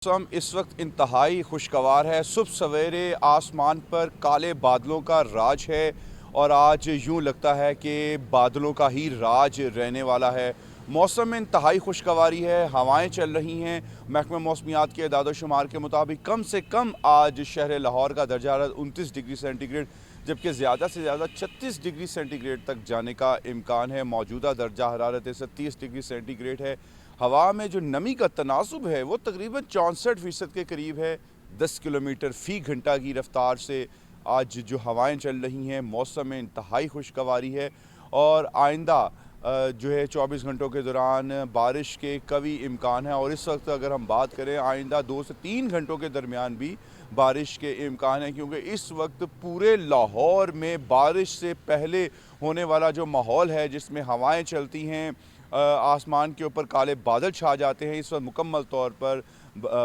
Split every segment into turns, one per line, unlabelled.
मौसम इस वक्त इंतहाई खुशगवार है। सुबह सवेरे आसमान पर काले बादलों का राज है और आज यूं लगता है कि बादलों का ही राज रहने वाला है। मौसम में इंतहाई खुशगवारी है, हवाएं चल रही हैं। महकमा मौसमियात के इदाद-ओ-शुमार के मुताबिक कम से कम आज शहर लाहौर का दर्जा हरारत 29 डिग्री सेंटीग्रेड जबकि ज़्यादा से ज़्यादा 36 डिग्री सेंटीग्रेड तक जाने का इम्कान है। मौजूदा दर्जा हरारत 37 डिग्री सेंटीग्रेड है। हवा में जो नमी का तनासुब है वो तकरीबन 64% के करीब है। 10 किलोमीटर फ़ी घंटा की रफ्तार से आज जो हवाएं चल रही हैं, मौसम में इंतहाई खुशगवारी है और आइंदा जो है 24 घंटों के दौरान बारिश के कवी इम्कान है। और इस वक्त अगर हम बात करें आइंदा 2 से 3 घंटों के दरमियान भी बारिश के इम्कान है, क्योंकि इस वक्त पूरे लाहौर में बारिश से पहले होने वाला जो माहौल है जिसमें हवाएं चलती हैं, आसमान के ऊपर काले बादल छा जाते हैं, इस वक्त मुकम्मल तौर पर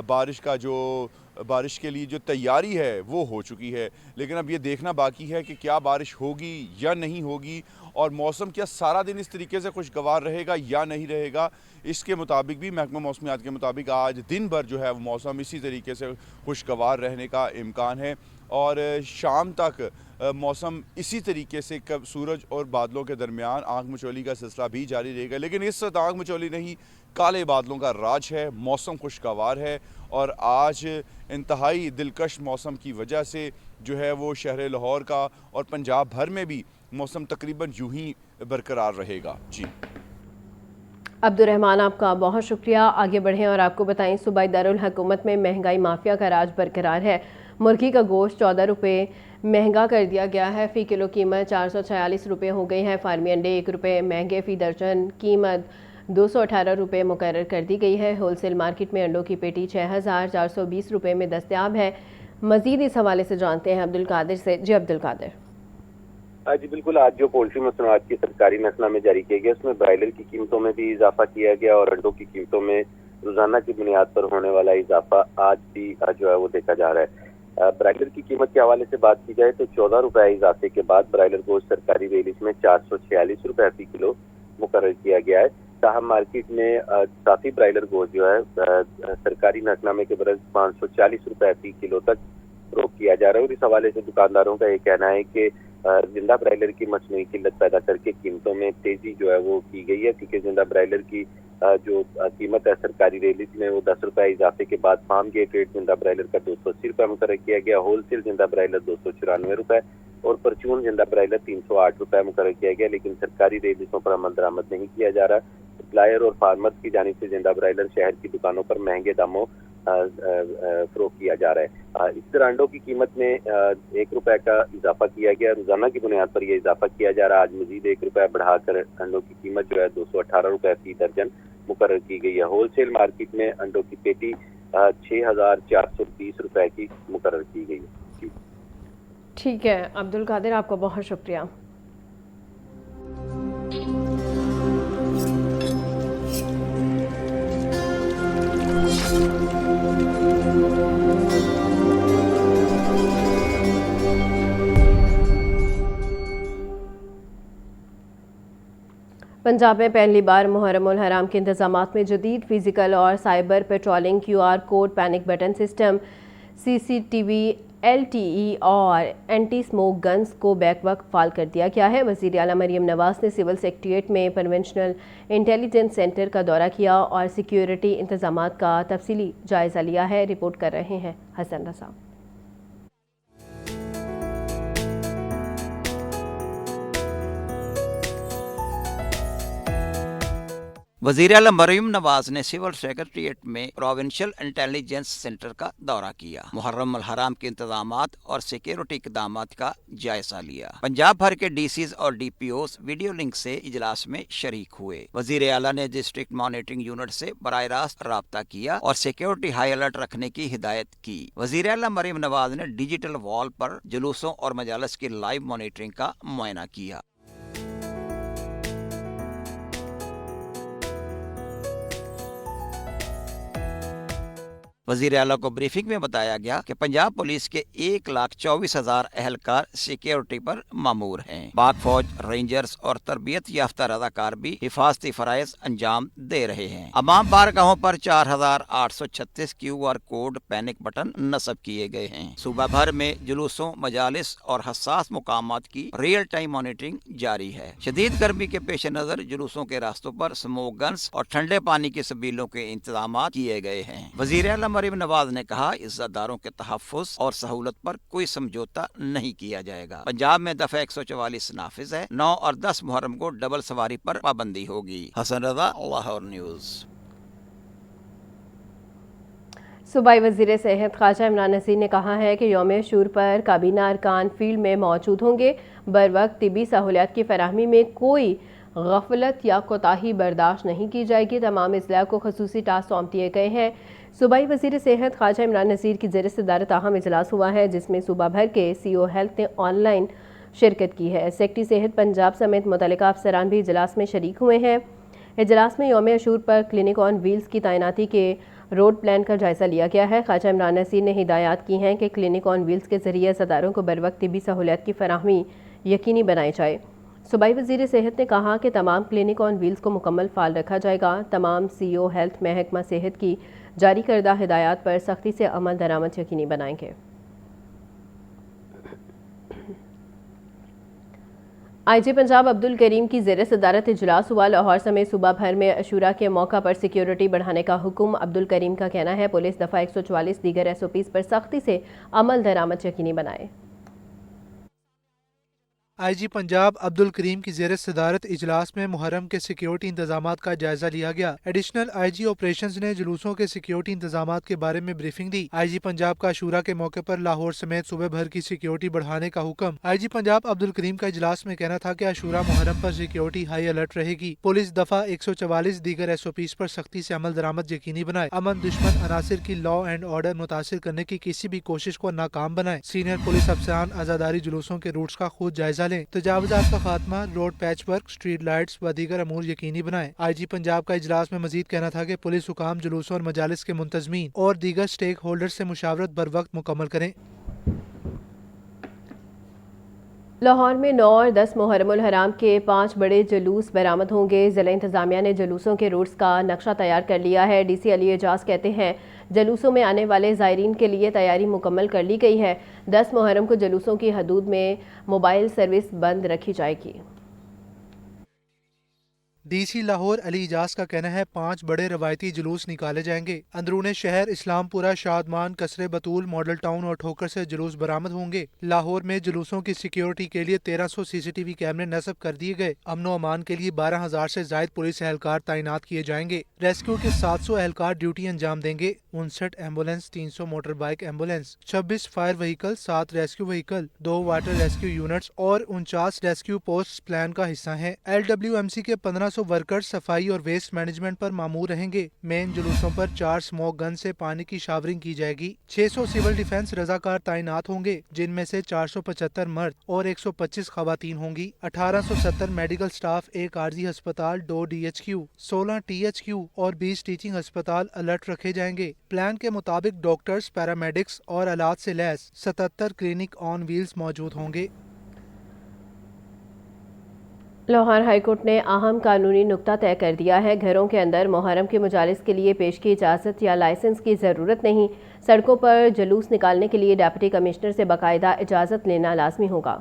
बारिश के लिए जो तैयारी है वो हो चुकी है। लेकिन अब ये देखना बाकी है कि क्या बारिश होगी या नहीं होगी और मौसम क्या सारा दिन इस तरीके से खुशगवार रहेगा या नहीं रहेगा। इसके मुताबिक भी महकमा मौसमियात के मुताबिक आज दिन भर जो है वो मौसम इसी तरीके से खुशगवार रहने का इम्कान है और शाम तक मौसम इसी तरीके से कब सूरज और बादलों के दरमियान आंख मचोली का सिलसिला भी जारी रहेगा। लेकिन इस वक्त आंख मचोली नहीं, काले बादलों का राज है, मौसम खुशगवार है और आज इंतहाई दिलकश मौसम की वजह से जो है वो शहर लाहौर का और पंजाब भर में भी मौसम तकरीबन यूं ही बरकरार रहेगा। जी
अब्दुर्रहमान, आपका बहुत शुक्रिया। आगे बढ़ें और आपको बताएं, सूबाई दारुल हुकूमत में महंगाई माफिया का राज बरकरार है। मुर्गी का गोश्त 14 रुपये महंगा कर दिया गया है। फ़ी किलो कीमत 446 रुपये हो गई है। फार्मी अंडे 1 रुपये महंगे फ़ी दर्जन कीमत 218 रुपये मुकर्रर कर दी गई है। होलसेल मार्केट में अंडों की पेटी 6420 रुपये में दस्तयाब है। मज़ीद इस हवाले से जानते हैं अब्दुल कादिर से। जी अब्दुल कादिर।
जी बिल्कुल, आज जो पोल्ट्री मसनूआत की सरकारी नसनामे जारी किया गया उसमें ब्रायलर की कीमतों में भी इजाफा किया गया और अंडों की कीमतों में रोजाना की बुनियाद पर होने वाला इजाफा आज भी जो है वो देखा जा रहा है। ब्रायलर की कीमत के हवाले से बात की जाए तो 14 रुपये इजाफे के बाद ब्रायलर गोश्त सरकारी रेलिस में 446 रुपये फी किलो मुकर्रर किया गया है। ताहम मार्केट में साफी ब्रायलर गोश्त जो है सरकारी नसनामे के बरस 540 रुपये फी किलो तक फरोख्त किया जा रहा है और इस हवाले से दुकानदारों का ये कहना है कि जिंदा ब्रायलर की मसनूई किल्लत पैदा करके कीमतों में तेजी जो है वो की गई है, क्योंकि जिंदा ब्रायलर की जो कीमत है सरकारी रेलिस में वो 10 रुपये इजाफे के बाद फार्म गेट रेट जिंदा ब्रायलर का 280 रुपये मुकर्रर किया गया। होलसेल जिंदा ब्रायलर 294 रुपये और परचून जिंदा ब्रायलर 308 रुपये मुकर्रर किया गया, लेकिन सरकारी रेलिसों पर अमल दरामद नहीं किया जा रहा। सप्लायर और फार्मर्स की जानिब से जिंदा ब्रायलर शहर की दुकानों पर महंगे दामों फरोख्त किया जा रहा है। इस तरह अंडों की कीमत में 1 रुपये का इजाफा किया गया। रोजाना की बुनियाद पर यह इजाफा किया जा रहा है। आज मजीद 1 रुपये बढ़ाकर अंडों की कीमत जो है 218 रुपये फी दर्जन मुकर्रर की गई है। होलसेल मार्केट में अंडों की पेटी 6420 रुपये की मुकर्रर की गई है।
ठीक है अब्दुल कादिर, आपका बहुत शुक्रिया। पंजाब में पहली बार मुहर्रमुल हराम के इंतजामात में जदीद फिजिकल और cyber patrolling, QR code, panic button system, CCTV, LTE और एंटी स्मोक गन्स को बैक वक्त फाल कर दिया गया है। वज़ीर आला मरीम नवाज ने सिविल सेक्रेटेरिएट में कन्वेंशनल इंटेलिजेंस सेंटर का दौरा किया और सिक्योरिटी इंतजामात का तफसीली जायज़ा लिया है। रिपोर्ट कर रहे हैं हसन रज़ा।
वज़ीर आला मरीम नवाज ने सिविल सेक्रेटेरिएट में प्रोविंशियल इंटेलिजेंस सेंटर का दौरा किया, मुहर्रम अल हराम के इंतजामात और सिक्योरिटी इक़दामात का जायजा लिया। पंजाब भर के DCs और DPOs वीडियो लिंक से इजलास में शरीक हुए। वज़ीर आला ने डिस्ट्रिक्ट मॉनिटरिंग यूनिट से बराह रास्त राब्ता किया और सिक्योरिटी हाई अलर्ट रखने की हिदायत की। वज़ीर आला मरीम नवाज ने डिजिटल वॉल पर जुलूसों और मजालिस की लाइव मॉनिटरिंग का मुआयना किया। वजीर आला को ब्रीफिंग में बताया गया कि पंजाब पुलिस के 1,24,000 एहलकार सिक्योरिटी पर मामूर हैं। पाक फौज, रेंजर्स और तरबियत याफ्ता रजाकार भी हिफाजती फराइज अंजाम दे रहे हैं। अमाम बारगाहों पर 4,836 QR कोड पैनिक बटन नस्ब किए गए हैं। सूबा भर में जुलूसों, मजालिस और हसास मुकामात की रियल टाइम मॉनिटरिंग जारी है। शदीद गर्मी के पेश नजर जुलूसों के रास्तों पर स्मोक गन्स और ठंडे पानी के सबीलों के इंतजाम किए गए हैं। वजीर आला मरीम नवाज ने कहा, इज्जतदारों के तहफ्फुज और सहूलत पर कोई समझौता नहीं किया जाएगा। पंजाब में दफा 144 नाफिज है। 9 और 10 मुहर्रम को डबल सवारी पर पाबंदी होगी। हसन रजा, लाहौर न्यूज।
सूबाई वज़ीर सेहत ख्वाजा इमरान नज़ीर ने कहा है कि यौम अशूर पर काबीना अरकान फील्ड में मौजूद होंगे। बर वक्त तिबी सहूलियात की फराहमी में कोई गफलत या कोताही बर्दाश्त नहीं की जाएगी। तमाम अजला को खसूसी टास्क सौंप दिए गए हैं। सूबाई वज़ीर सेहत ख्वाजा इमरान नज़ीर की ज़ेर सदारत अहम इजलास हुआ है, जिसमें सूबा भर के CO हेल्थ ने ऑनलाइन शिरकत की है। सेक्रेटरी सेहत पंजाब समेत मुतल्लिका अफसरान भी इजलास में शरीक हुए हैं। इजलास में यौम अशूर पर क्लिनिक ऑन व्हील्स की तैनाती के रोड प्लान का जायज़ा लिया गया है। ख्वाजा इमरान नज़ीर ने हिदायत की हैं कि क्लिनिक ऑन व्हील्स के ज़रिए अज़ादारों को बर वक्त तिबी सहूलियत की फराहमी यकीनी बनाई जाए। सूबाई वज़ीर सेहत ने कहा कि तमाम क्लिनिक ऑन व्हील्स को मुकम्मल फ़ाल रखा जाएगा। तमाम CO हेल्थ महकमा सेहत की जारी करदा हिदायत पर सख्ती से अमल दरामद यकीनी बनाएंगे। IG पंजाब अब्दुल करीम की ज़ेर सदारत इजलास हुआ। लाहौर समेत सूबा भर में अशूरा के मौका पर सिक्योरिटी बढ़ाने का हुक्म। अब्दुल करीम का कहना है, पुलिस दफ़ा 144 दीगर SOPs पर सख्ती से अमल दरामद यकीनी बनाए।
IG पंजाब अब्दुल करीम की ज़ेर सदारत इजलास में मुहर्रम के सिक्योरिटी इंतजामात का जायजा लिया गया। एडिशनल IG ऑपरेशंस ने जुलूसों के सिक्योरिटी इंतजामात के बारे में ब्रीफिंग दी। IG पंजाब का अशूरा के मौके पर लाहौर समेत सूबे भर की सिक्योरिटी बढ़ाने का हुक्म। IG पंजाब अब्दुल करीम का इजलास में कहना था कि अशूरा मुहर्रम पर सिक्योरिटी हाई अलर्ट रहेगी। पुलिस दफा 144 दीगर SOPs पर सख्ती से अमल दरामद यकीनी बनाए। अमन दुश्मन अनासिर की लॉ एंड ऑर्डर मुतासिर करने की किसी भी कोशिश को नाकाम बनाए। सीनियर पुलिस अफसरान आजादारी जुलूसों के रूट्स का खुद जायजा लें। तजावुज़ात का खात्मा, road patch work, street lights व दीगर अमूर यकीनी बनाए। IG पंजाब का इजलास में मजीद कहना था कि पुलिस हुकाम जुलूसों और मजालिस के मुंतजमीन और दीगर स्टेक होल्डर से मुशावरत बर वक्त मुकम्मल करें।
लाहौर में 9 और 10 मुहर्रमुल हराम के 5 बड़े जुलूस बरामद होंगे। ज़िला इंतज़ामिया ने जुलूसों के रूट्स का नक्शा तैयार कर लिया है। DC अली एजाज कहते हैं, जुलूसों में आने वाले ज़ायरीन के लिए तैयारी मुकम्मल कर ली गई है। 10 मुहर्रम को जुलूसों की हदूद में मोबाइल सर्विस बंद रखी जाएगी।
DC लाहौर अली इजाज का कहना है, 5 बड़े रवायती जुलूस निकाले जाएंगे। अंदरूने शहर इस्लामपुरा, शादमान, कसरे बतूल, मॉडल टाउन और ठोकर से जुलूस बरामद होंगे। लाहौर में जुलूसों की सिक्योरिटी के लिए 1300 CCTV कैमरे नस्ब कर दिए गए। अमनो अमान के लिए 12,000 से ज्यादा पुलिस एहलकार तैनात किए जाएंगे। रेस्क्यू के 700 एहलकार ड्यूटी अंजाम देंगे। 59 ambulance, 300 motor bike ambulance, 26 fire vehicle, 7 rescue vehicle, 2 water rescue units और 49 रेस्क्यू पोस्ट प्लान का हिस्सा है। LWMC के 1500 वर्कर्स सफाई और वेस्ट मैनेजमेंट पर मामूर रहेंगे। मेन जुलूसों पर 4 स्मोक गन से पानी की शावरिंग की जाएगी। 600 सिविल डिफेंस रजाकार तैनात होंगे, जिनमें से 475 मर्द और 125 खवातीन होंगी। 1870 मेडिकल स्टाफ, 1 आरजी अस्पताल, 2 DHQ, 16 THQ और 20 टीचिंग अस्पताल अलर्ट रखे जाएंगे। प्लान के मुताबिक डॉक्टर्स, पैरामेडिक्स और आलात से लैस 77 क्लिनिक ऑन व्हील्स मौजूद होंगे।
लाहौर हाईकोर्ट ने अहम कानूनी नुक्ता तय कर दिया है। घरों के अंदर मुहर्रम के मजालिस के लिए पेश की इजाज़त या लाइसेंस की ज़रूरत नहीं। सड़कों पर जुलूस निकालने के लिए डिप्टी कमिश्नर से बाकायदा इजाज़त लेना लाजमी होगा।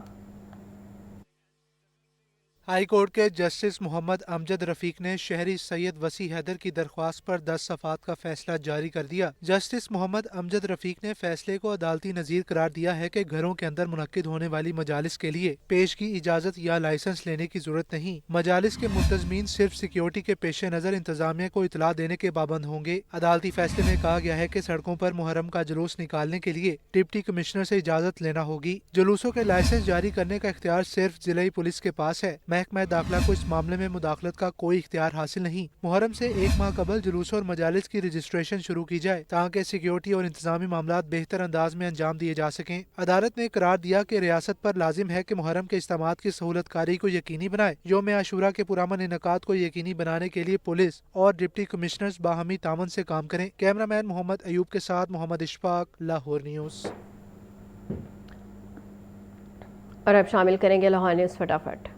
हाई कोर्ट के जस्टिस मोहम्मद अमजद रफीक ने शहरी सैयद वसी हैदर की दरख्वास्त पर 10 सफ़ात का फैसला जारी कर दिया। जस्टिस मोहम्मद अमजद रफीक ने फैसले को अदालती नज़ीर करार दिया है कि घरों के अंदर मुनक्किद होने वाली मजालिस के लिए पेश की इजाज़त या लाइसेंस लेने की जरूरत नहीं। मजालिस के मुंतज़मीन सिर्फ सिक्योरिटी के पेश नज़र इंतजामिया को इतला देने के पाबंद होंगे। अदालती फैसले में कहा गया है कि सड़कों पर मुहर्रम का जुलूस निकालने के लिए डिप्टी कमिश्नर से इजाज़त लेना होगी। जुलूसों के लाइसेंस जारी करने का इख्तियार सिर्फ जिला पुलिस के पास है। महकमा दाखिला को इस मामले में मुदाखलत का कोई इख्तियार हासिल नहीं। मुहर्रम से एक माह कबल जुलूस और मजालिस की रजिस्ट्रेशन शुरू की जाए ताकि सिक्योरिटी और इंतजामी मामला बेहतर अंदाज में अंजाम दिए जा सकें। अदालत ने करार दिया कि रियासत पर लाजिम है कि मुहर्रम के इज्तिमात की सहूलत कारी को यकीनी बनाए। यौम आशूरा के पुरअमन इनेकाद को यकीनी बनाने के लिए पुलिस और डिप्टी कमिश्नर्स बाहमी तावन से काम करें। कैमरामैन मोहम्मद अयूब के साथ मोहम्मद इशफाक, लाहौर न्यूज़।
और अब शामिल करेंगे लाहौर न्यूज़ फटाफट।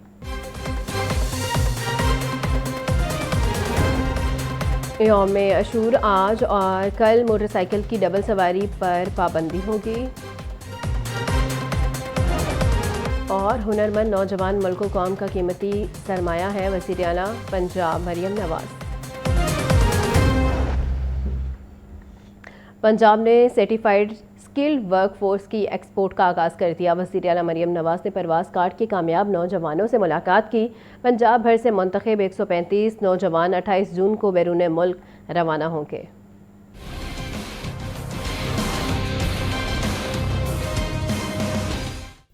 यौम अशूर आज और कल मोटरसाइकिल की डबल सवारी पर पाबंदी होगी। और हुनरमंद नौजवान मुल्क व कौम का कीमती सरमाया है, वज़ीर आला पंजाब मरियम नवाज। पंजाब ने सर्टिफाइड स्किल्ड वर्क फोर्स की एक्सपोर्ट का आगाज़ कर दिया। वज़ीर आला मरियम नवाज ने परवाज़ कार्ड के कामयाब नौजवानों से मुलाकात की। पंजाब भर से मुंतखब 135 नौजवान 28 जून को बैरून मुल्क रवाना होंगे।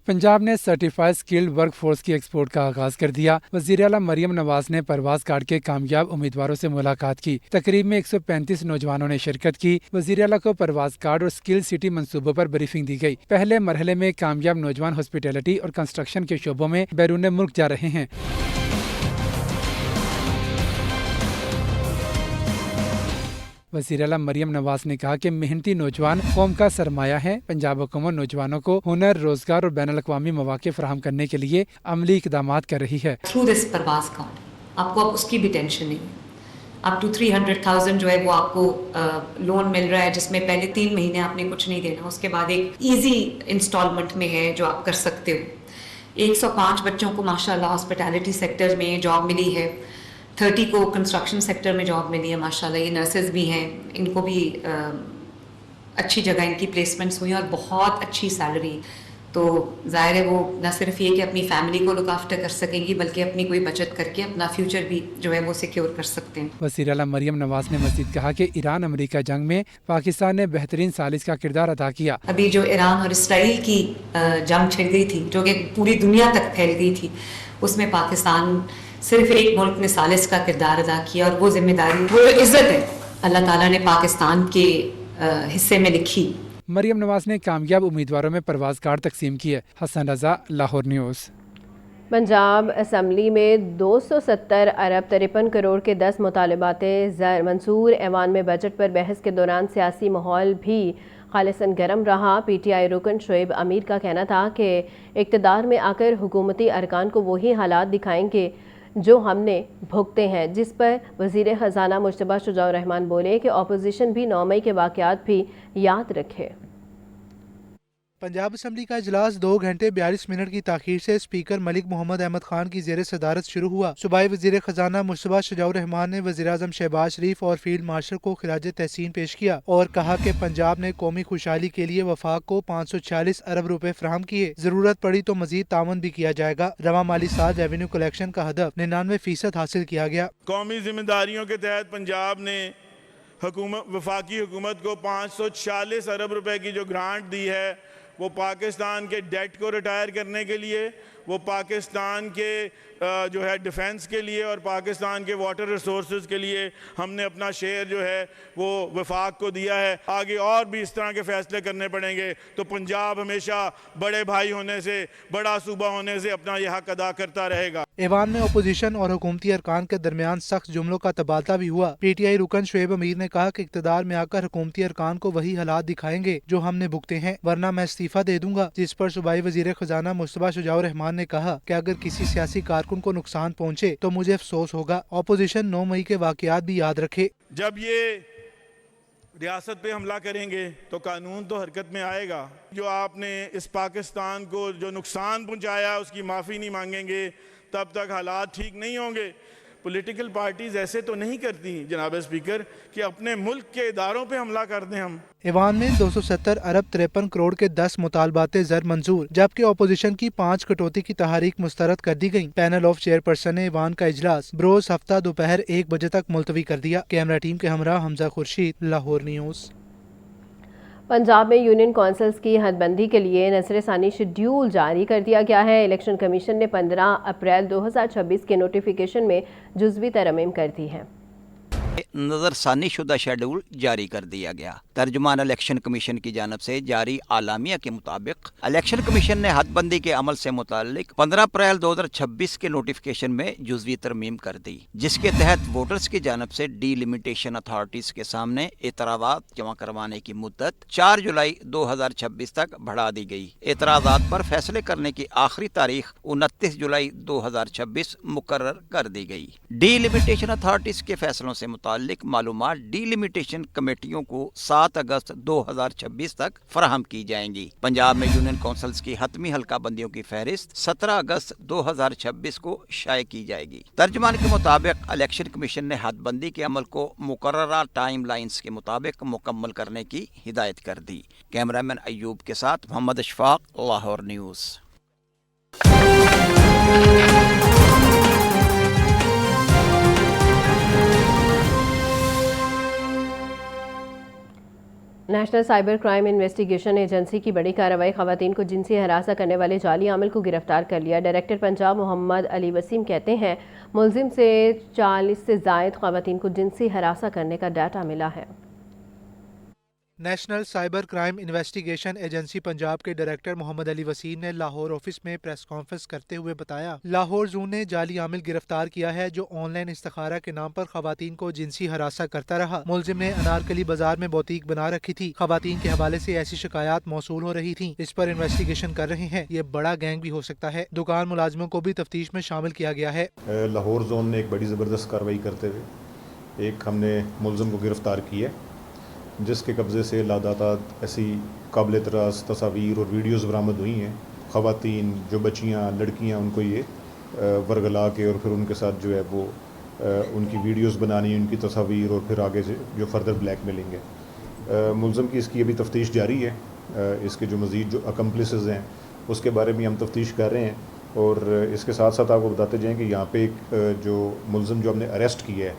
पंजाब ने सर्टिफाइड स्किल्ड वर्क फोर्स की एक्सपोर्ट का आगाज कर दिया। वज़ीर आला मरियम नवाज ने परवाज कार्ड के कामयाब उम्मीदवारों से मुलाकात की। तकरीब में 135 नौजवानों ने शिरकत की। वज़ीर आला को परवाज कार्ड और स्किल सिटी मंसूबों पर ब्रीफिंग दी गई। पहले मरहले में कामयाब नौजवान हॉस्पिटैलिटी और कंस्ट्रक्शन के शोबों में बैरून मुल्क जा रहे हैं। वज़ीर आला मरियम नवाज ने कहा कि मेहनती नौजवान कौम का सरमाया है। पंजाब हुकूमत नौजवानों को हुनर, रोजगार और बैनुल-अक़वामी मौक़े फराहम करने के लिए अमली इक़दामात कर रही है।
थ्रू दिस परवाज़ कार्ड आपको अब उसकी भी टेंशन नहीं, अप टू 300,000 जो है वो आपको लोन मिल रहा है, जिसमें पहले 3 महीने आपने कुछ नहीं देना, उसके बाद एक ईजी इंस्टॉलमेंट में है जो आप कर सकते हो। 105 बच्चों को माशाल्लाह हॉस्पिटैलिटी सेक्टर में जॉब मिली है, 30 को कंस्ट्रक्शन सेक्टर में जॉब मिली है माशाल्लाह। ये नर्सेज भी हैं, इनको भी अच्छी जगह इनकी प्लेसमेंट्स हुई और बहुत अच्छी सैलरी। तो ज़ाहिर है वो न सिर्फ ये कि अपनी फैमिली को लुक आफ्टर कर सकेंगी, बल्कि अपनी कोई बचत करके अपना फ्यूचर भी जो है वो सिक्योर कर सकते हैं।
वज़ीर आला मरियम नवाज ने मज़ीद कहा कि ईरान अमेरिका जंग में पाकिस्तान ने बेहतरीन सालिस का किरदार अदा किया।
अभी जो ईरान और इसराइल की जंग छिड़ गई थी, जो कि पूरी दुनिया तक फैल गई थी, उसमें पाकिस्तान सिर्फ एक मुल्क ने सालिस का किरदार अदा किया, और वो जिम्मेदारी, वो इज़्ज़त है अल्लाह ताला ने पाकिस्तान के हिस्से में लिखी।
मरियम नवाज ने कामयाब उम्मीदवारों में परवाज कार्ड तकसीम किए। हसन रजा, लाहौर न्यूज़।
पंजाब असम्बली में 270 अरब 53 करोड़ के 10 मुतालबात ज़र मंसूर। ऐवान में बजट पर बहस के दौरान सियासी माहौल भी खालिसन गर्म रहा। PTI रुकन शोएब अमीर का कहना था कि इक़्तिदार में आकर हुकूमती अरकान को वही हालात दिखाएंगे जो हमने भुगते हैं, जिस पर वज़ीर ख़जाना मुश्तबा शुजाउर रहमान बोले कि अपोजिशन भी 9 मई के वाक़यात भी याद रखे।
पंजाब असम्बली का इजलास 2 घंटे 42 मिनट की ताख़ीर से स्पीकर मलिक मोहम्मद अहमद खान की ज़ेर सदारत शुरू हुआ। सूबाई वज़ीर ख़जाना मुश्तबा शुजाउर रहमान ने वज़ीर आज़म शहबाज शरीफ और फील्ड मार्शल को खिराज तहसीन पेश किया और कहा कि पंजाब ने कौमी खुशहाली के लिए वफाक को 546 अरब रुपए फराहम किए। जरूरत पड़ी तो मजीद तावन भी किया जाएगा। रवा माली साल रेवेन्यू कलेक्शन का हदफ 99% हासिल किया गया।
कौमी जिम्मेदारियों के तहत पंजाब ने वफाकी हुकूमत को 546 अरब रुपए की जो ग्रांट दी है, वो पाकिस्तान के डेट को रिटायर करने के लिए, वो पाकिस्तान के जो है डिफेंस के लिए और पाकिस्तान के वाटर रिसोर्सेज के लिए हमने अपना शेयर जो है वो वफाक को दिया है। आगे और भी इस तरह के फैसले करने पड़ेंगे, तो पंजाब हमेशा बड़े भाई होने से, बड़ा सूबा होने से अपना यह हक अदा करता रहेगा।
ऐवान में अपोजिशन और हुकूमती अरकान के दरमियान सख्त जुमलों का तबादला भी हुआ। PTI रुकन शोएब अमीर ने कहा कि इक़्तिदार में आकर हुकूमती अरकान को वही हालात दिखाएंगे जो हमने भुगते हैं, वरना मैं इस्तीफा दे दूंगा। जिस पर सूबाई वज़ीर ख़जाना मुश्तबा शुजाउर रहमान ने कहा कि अगर किसी सियासी कारकुन को नुकसान पहुँचे तो मुझे अफसोस होगा। अपोजिशन 9 मई के वाक़यात भी याद रखे।
जब ये रियासत पे हमला करेंगे तो कानून तो हरकत में आएगा। जो आपने इस पाकिस्तान को जो नुकसान पहुंचाया उसकी माफ़ी नहीं मांगेंगे तब तक हालात ठीक नहीं होंगे। पॉलिटिकल पार्टीज ऐसे तो नहीं करती जनाब स्पीकर कि अपने मुल्क के इदारों पे हमला कर दें हम।
ऐवान में 270 अरब 53 करोड़ के 10 मुतालबात ज़र मंजूर, जबकि अपोजिशन की 5 कटौती की तहरीक मुस्तरद कर दी गई। पैनल ऑफ चेयरपर्सन ने ऐवान का इजलास बरोज हफ्ता दोपहर 1 बजे तक मुलतवी कर दिया। कैमरा टीम के हमरा हमजा खुर्शीद, लाहौर न्यूज़।
पंजाब में यूनियन कौंसिल्स की हदबंदी के लिए नज़र ثانی शेड्यूल जारी कर दिया गया है। इलेक्शन कमीशन ने 15 अप्रैल 2026 के नोटिफिकेशन में जुज़वी तरमीम कर दी है।
नज़रसानी शुदा शेड्यूल जारी कर दिया गया। तर्जुमान इलेक्शन कमीशन की जानब से जारी आलामिया के मुताबिक इलेक्शन कमीशन ने हदबंदी के अमल से मुतालिक 15 अप्रैल 2026 के नोटिफिकेशन में जुज़वी तरमीम कर दी, जिसके तहत वोटर्स की जानब से डीलिमिटेशन अथॉरिटीज के सामने एतराज़ात जमा करवाने की मुद्दत 4 जुलाई 2026 तक बढ़ा दी गई। एतराज़ात पर फैसले करने की आखिरी तारीख 29 जुलाई 2026 मुकर्रर कर दी गई। डीलिमिटेशन अथॉरिटीज के फैसलों से मुतालिक मालूमात डीलिमिटेशन कमेटियों को 7 अगस्त 2026 तक फराहम की जाएंगी। पंजाब में यूनियन कौंसिल्स की हतमी हल्का बंदियों की फहरिस्त 17 अगस्त 2026 को शाये की जाएगी। तर्जमान के मुताबिक इलेक्शन कमीशन ने हदबंदी के अमल को मुकर्ररा टाइम लाइन्स के मुताबिक मुकम्मल करने की हिदायत कर दी। कैमरामैन अयूब के साथ Mohammad Ashfaq, Lahore news.
National cyber crime investigation agency की बड़ी कार्रवाई खवातीन को जिनसी हरासा करने वाले जाली आमिल को गिरफ्तार कर लिया। डायरेक्टर पंजाब मोहम्मद अली वसीम कहते हैं मुलजिम से 40 से जायद खवातीन को जिनसी हरासा करने का डाटा मिला है।
National cyber crime investigation agency Punjab के डायरेक्टर मोहम्मद अली वसीम ने लाहौर ऑफिस में प्रेस कॉन्फ्रेंस करते हुए बताया, लाहौर जोन ने जाली आमिल गिरफ्तार किया है जो ऑनलाइन इस्तिखारा के नाम पर खवातीन को जिनसी हरासा करता रहा। मुलजिम ने अनारकली बाजार में बौतीक बना रखी थी। खवातीन के हवाले से ऐसी शिकायत मौसूल हो रही थी। इस पर इन्वेस्टिगेशन कर रहे हैं। ये बड़ा गैंग भी हो सकता है। दुकान मुलाजिमों को भी तफ्तीश में शामिल किया गया है।
लाहौर जोन ने एक बड़ी ज़बरदस्त कार्रवाई करते हुए एक हमने मुलजिम को गिरफ्तार किया, जिसके कब्ज़े से लादाताद ऐसी काबिल तरास तस्वीर और वीडियोज़ बरामद हुई हैं। ख़वातीन जो बच्चियाँ लड़कियाँ उनको ये वर्गला के और फिर उनके साथ जो है वो उनकी वीडियोज़ बनानी, उनकी तस्वीर और फिर आगे से जो फर्दर ब्लैक मेलिंग है। मुलज़िम की इसकी अभी तफ्तीश जारी है। इसके जो मज़ीद जो अकम्प्लिसेस हैं उसके बारे में हम तफ्तीश कर रहे हैं। और इसके साथ साथ आपको बताते जाएँ कि यहाँ पे एक जो मुलज़िम जो हमने अरेस्ट किया है,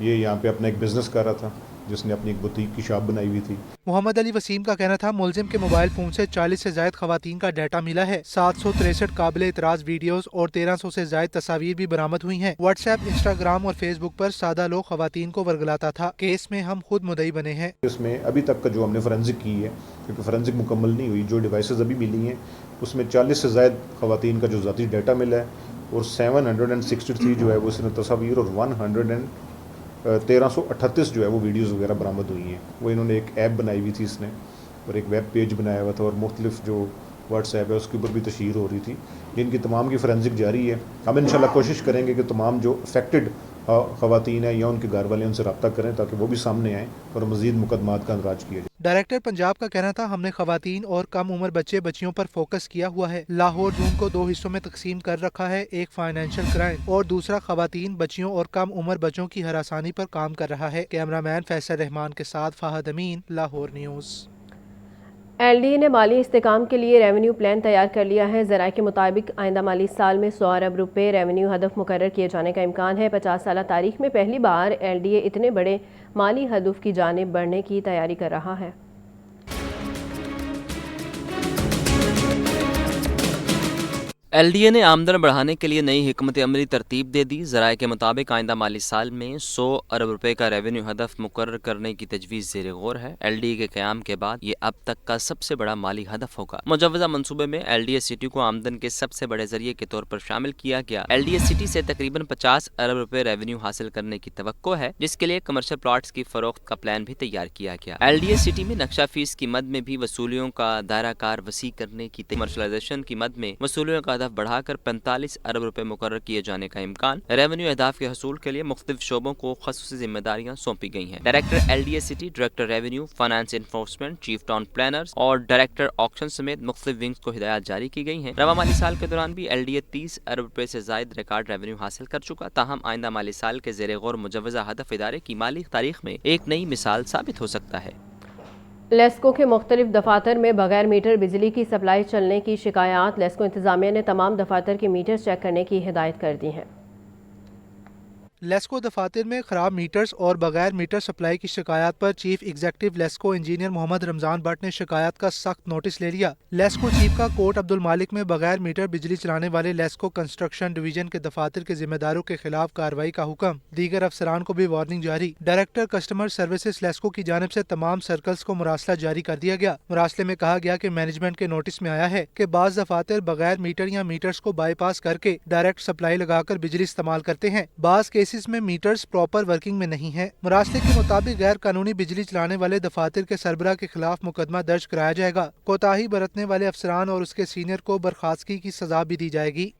ये यहाँ पे अपना एक बिज़नेस कर रहा था, जिसने अपनी एक बुटीक की शॉप बनाई हुई थी।
मोहम्मद अली वसीम का कहना था मुलजिम के मोबाइल फोन से 40 से ज्यादा खवातीन का डाटा मिला है। 763 काबिल इतराज वीडियोस और 1300 से ज्यादा तस्वीर भी बरामद हुई हैं। व्हाट्सएप, इंस्टाग्राम और फेसबुक पर सादा लोग खवातीन को वर्गलाता था। केस में हम खुद मुद्दई बने हैं।
इसमें अभी तक का जो हमने फोरेंसिक की है, क्योंकि फोरेंसिक मुकम्मल नहीं हुई, जो डिवाइसेस अभी मिली हैं उसमें 40 से ज्यादा खवातीन का जो ज़ाती डाटा मिला है और 763 जो है वो इसमें तस्वीर और 1338 जो है वो वीडियोज़ वगैरह बरामद हुई हैं। वो इन्होंने एक ऐप बनाई हुई थी इसने और एक वेब पेज बनाया हुआ था और मुख्तलिफ जो व्हाट्सएप है उसके ऊपर भी तशहीर हो रही थी, जिनकी तमाम की फोरेंसिक जारी है। हम इंशाल्लाह कोशिश करेंगे कि तमाम जो अफेक्टेड खवातीन है या उनके घर वाले उनसे रब्ता करें ताकि वो भी सामने आएँ और मज़ीद मुकदमात का अंदराज किया जाए।
डायरेक्टर पंजाब का कहना था हमने खवातीन और कम उम्र बच्चे बच्चियों पर फोकस किया हुआ है। लाहौर जोन को 2 हिस्सों में तकसीम कर रखा है, एक फाइनेंशियल क्राइम और दूसरा खवातीन, बच्चियों और कम उम्र बच्चों की हरासानी पर काम कर रहा है। कैमरामैन फैसल रहमान के साथ फाहद अमीन, लाहौर न्यूज़।
LDA ने माली इस्तेकाम के लिए रेवेन्यू प्लान तैयार कर लिया है। ज़राए के मुताबिक आइंदा माली साल में 100 अरब रुपए रेवेन्यू हदफ मुकर्रर किए जाने का इम्कान है। 50 साल तारीख में पहली बार LDA इतने बड़े माली हदफ की जानिब बढ़ने की तैयारी कर रहा है।
LDA ने आमदन बढ़ाने के लिए नई हिकमत अमली तरतीब दे दी। ज़राए के मुताबिक आइंदा माली साल में 100 अरब रुपए का रेवेन्यू हदफ मुकर्रर करने की तजवीज़ ज़ेर गौर है। LDA के क़याम के बाद ये अब तक का सबसे बड़ा माली हदफ होगा। मुजव्वज़ा मनसूबे में LDA सिटी को आमदन के सबसे बड़े जरिए के तौर पर शामिल किया गया। LDA सिटी से तकरीबन 50 अरब रुपए रेवेन्यू हासिल करने की तवक्को है, जिसके लिए कमर्शियल प्लॉट्स की फरोख्त का प्लान भी तैयार किया गया। LDA सिटी में नक्शा फीस की मद में भी वसूलियों का दायरा कार वसी करने की, कमर्शलाइजेशन की मद में वसूलियों का हदफ बढ़ाकर 45 अरब रुपए मुकर्रर किए जाने का इम्कान। रेवेन्यू अहदाफ के हसूल के लिए मुख्तलिफ शोबों को खसूसी जिम्मेदारियां सौंपी गई हैं। Director LDA city, director revenue, finance enforcement, chief town planners और डायरेक्टर ऑक्शन समेत मुख्तलिफ विंग्स को हिदायत जारी की गई हैं। रवा माली साल के दौरान भी LDA 30 अरब रुपए से जायद रिकॉर्ड रेवेन्यू हासिल कर चुका। ताहम आइंदा माली साल के ज़ेर गौर मुजव्वज़ा हदफ इदारे की माली तारीख में एक नई मिसाल साबित हो सकता है।
लेस्को के मुख्तलिफ दफातर में बगैर मीटर बिजली की सप्लाई चलने की शिकायत। लेस्को इंतजामिया ने तमाम दफातर के मीटर चेक करने की हिदायत कर दी है।
लेस्को दफातर में खराब मीटर्स और बगैर मीटर सप्लाई की शिकायत पर chief executive LESCO engineer Mohammad Ramzan Bhatt ने शिकायत का सख्त नोटिस ले लिया। लेस्को चीफ का कोट अब्दुल मालिक में बगैर मीटर बिजली चलाने वाले लेस्को कंस्ट्रक्शन डिवीजन के दफातर के जिम्मेदारों के खिलाफ कार्रवाई का हुक्म। दीगर अफसरान को भी वार्निंग जारी। डायरेक्टर कस्टमर सर्विसेज लेस्को की जानिब से तमाम सर्कल्स को मुरासला जारी कर दिया गया। मुरासले में कहा गया कि मैनेजमेंट के नोटिस में आया है कि बाज़ दफातर बगैर मीटर या मीटर्स को बाईपास करके डायरेक्ट सप्लाई लगाकर बिजली इस्तेमाल करते हैं। बाज़ केसेस में मीटर्स प्रॉपर वर्किंग में नहीं है। मुरासले के मुताबिक गैर कानूनी बिजली चलाने वाले दफातर के सरबराह के खिलाफ मुकदमा दर्ज कराया जाएगा। कोताही बरतने वाले अफसरान और उसके सीनियर को बर्खास्तगी की सजा भी दी जाएगी।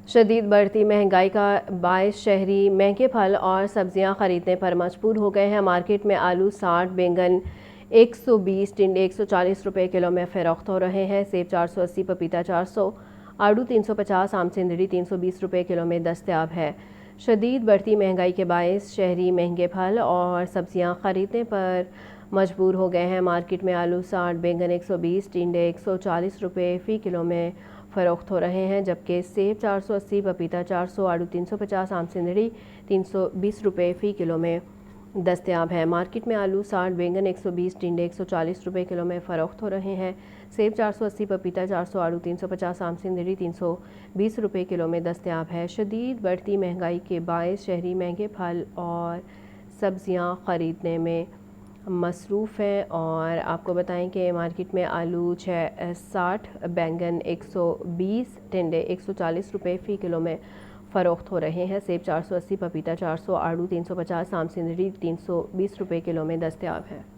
शदीद बढ़ती महंगाई का बायस शहरी महंगे फल और सब्जियां खरीदने पर मजबूर हो गए हैं। मार्केट में आलू 60, बैंगन 120, टिंडे 140 रुपए किलो में फरोख्त हो रहे हैं। सेब 480, पपीता 400, आड़ू 350, आम सिंदड़ी 320 रुपए किलो में दस्तयाब है। शदीद बढ़ती महंगाई के बायस शहरी महंगे फल और सब्जियां खरीदने पर मजबूर हो गए हैं। मार्केट में आलू 60, बैंगन 120, टिंडे 140 रुपए फ़ी किलो में फ़रोख्त हो रहे हैं, जबकि सेब 480, पपीता 400, आड़ू 350, आम सिंदड़ी 320 रुपए फ़ी किलो में दस्तयाब है। मार्केट में आलू 60, बैंगन 120, टिंडे 140 रुपए किलो में फ़रोख्त हो रहे हैं। सेब 480, पपीता 400, आड़ू 350, आम सिंदड़ी 320 रुपए किलो में दस्तयाब है। शदीद बढ़ती महंगाई के बायस शहरी महंगे फल और सब्जियां खरीदने में मसरूफ़ हैं। और आपको बताएं कि मार्केट में आलू 60, बैंगन 120, टिंडे 140 रुपए फ़ी किलो में फ़रोख्त हो रहे हैं। सेब 480, पपीता 400, आड़ू 350, आम सिंदड़ी 320 रुपए किलो में दस्तयाब है।